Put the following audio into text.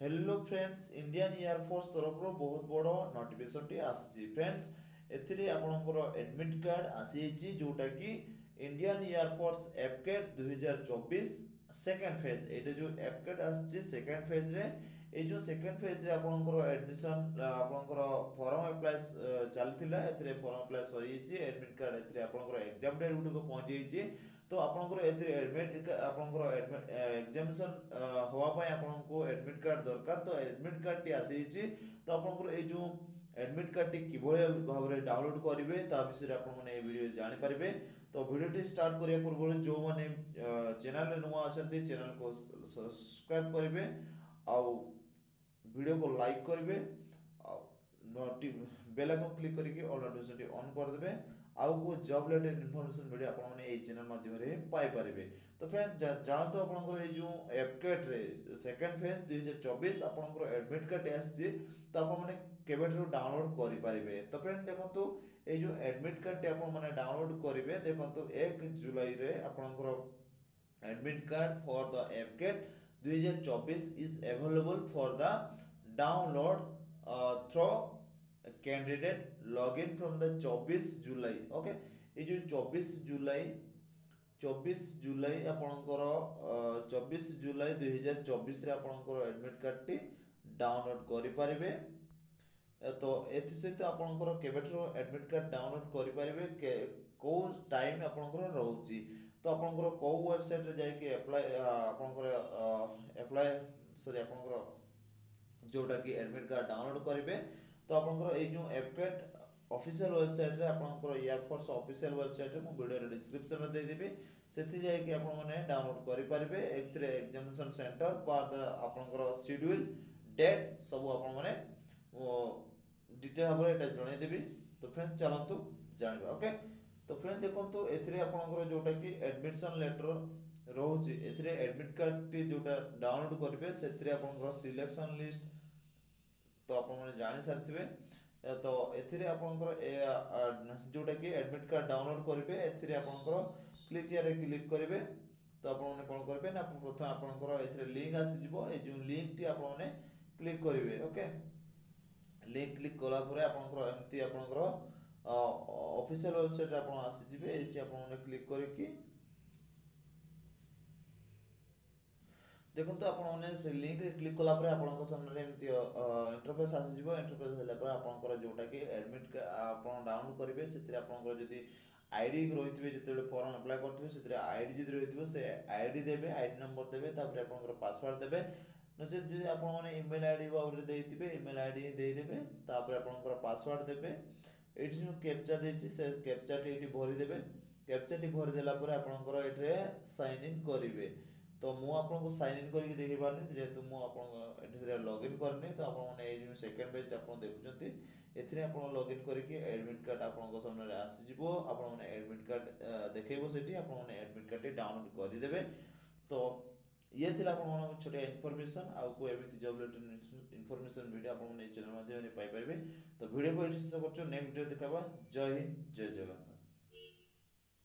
Hello friends, Indian air force तरफ बहुत बड़ नोटिफिकेशन टी आसी फ्रेंड्स। एथिरे आपनकर एडमिट कार्ड आसी जोटा कि इंडियन एयरफोर्स एफकेट 2024 सेकंड फेज। एटा जो एफकेट आसी सेकंड फेज रे, ए जो सेकंड फेज रे आपनकर एडमिशन आपनकर फॉर्म अप्लाई चलथिला। एथिरे फॉर्म अप्लाई सरी छि, एडमिट कार्ड एथिरे आपनकर एग्जाम डेट गुड को पहुंची छि। तो आपनकर एथिरे एडमिट आपनकर एग्जामिनेशन होवा पय आपनको एडमिट कार्ड दरकार। तो एडमिट कार्ड टी आसी छि। तो आपनकर ए जो एडमिट कार्ड टी किभଳି भाबरे डाउनलोड करिवे ता विषय आपण माने ए वीडियो जानि परिबे। तो वीडियो टी स्टार्ट करिया पूर्व जो माने चैनल रे नुवा अछंती चैनल को सब्सक्राइब करिवे, आ वीडियो को लाइक करिवे, आ बेल आइकन क्लिक करके ऑल नोटिफिकेशन ऑन कर देबे। आउ को जॉब रिलेटेड इन्फॉर्मेशन वीडियो आपण माने ए चैनल माध्यम रे पाई परिबे। तो फ्रेंड जानतो आपनकर ए जो एफकेट रे सेकंड फेज 2024 आपनकर एडमिट कार्ड आसी। तो आपण माने केबेठरो डाउनलोड करि परिबे। तो फ्रेंड देखंतु ए जो एडमिट कार्ड टे आपण माने डाउनलोड करिवे। देखंतु 1 जुलाई रे आपनकर admit card for the FCAT 2024 is available for the download through candidate login from the 24 July. Okay, ये जो 24 जुलाई आपनकर 24 जुलाई 2024 रे आपनकर एडमिट कार्ड टी डाउनलोड करि परिबे। तो एथि सहित आपनकर केबेठरो एडमिट कार्ड डाउनलोड करि परिबे, को टाइम आपनकर रहउची। तो आपनकर को वेबसाइट रे जाय के अप्लाई आपनकर अप्लाई सॉरी आपनकर जोटा कि एडमिट कार्ड डाउनलोड करिवे। तो आपनकर ए जो एफकेट ऑफिशियल वेबसाइट रे आपनकर एयरफोर्स ऑफिशियल वेबसाइट रे मु वीडियो रे डिस्क्रिप्शन रे दे देबी। सेथि जाय के आपन माने डाउनलोड करि परिबे। एथिरे एग्जामिनेशन सेंटर पर द आपनकर शेड्यूल डेट सब आपन माने डिटेल भाबरे एटा जणाई देबी। तो फ्रेंड चलंतु जानिबा। ओके, तो फ्रेंड देखंतु एथिरे आपनकर जोटा कि एडमिशन लेटर रहउची, एथिरे एडमिट कार्ड टी जोटा डाउनलोड करिवे सेथिरे आपनकर सिलेक्शन लिस्ट तो आपन माने जानि सारथिबे। तो एथिरे आपनकर जोटा कि एडमिट कार्ड डाउनलोड करिवे, एथिरे आपनकर क्लिक हियर क्लिक करिवे। तो आपन माने कोन करिवे ना प्रथम आपनकर एथिरे लिंक आसी जिवो। ए जो लिंक टी आपन माने क्लिक करिवे। ओके, लिंक क्लिक कला परे आपनकर एमती आपनकर ऑफिशियल वेबसाइट रे आपन आसी जिवे। एची आपन माने क्लिक करके देखंतु आपण माने से लिंक रे क्लिक कला परे आपनक सामने रे एमती इंटरफेस आसी जिवो। इंटरफेस हैला परे आपनकर जोटा कि एडमिट आपण डाउनलोड करिवे सेतिरे आपनकर जदी आईडी रहितबे जेतेबे फॉर्म अप्लाई करथिबे सेतिरे आईडी जदी रहितबे से आईडी देबे, आईडी नंबर देबे, तापर आपनकर पासवर्ड देबे। नचेत जदी आपण माने ईमेल आईडी बाबरे देइथिबे ईमेल आईडी देइ देबे, तापर आपनकर पासवर्ड देबे। एठी जो कैप्चा देछि से कैप्चा टी एठी भरि देबे। कैप्चा टी भरि देला परे आपनकर एठरे साइन इन करिवे। तो मु आपनको साइन इन करके देखि पारनी जेहेतु मु आपन एठी लॉगिन करनी। तो आपण माने ए जो सेकंड पेज आपण देखुचंती एथिरे आपण लॉगिन करके एडमिट कार्ड आपनको सामने रे आसी जिवो। आपण माने एडमिट कार्ड देखेबो सेठी आपण माने एडमिट कार्ड टी डाउनलोड करि देबे। तो ये थिला आपण माने छोटे इन्फॉर्मेशन आउ को एमिति जॉब रिलेटेड इन्फॉर्मेशन वीडियो आपण माने चैनल माध्यम रे पाई परिबे। तो वीडियो को एठी शेष करछु, नेक्स्ट वीडियो देखाबा। जय हिंद, जय जगन्नाथ।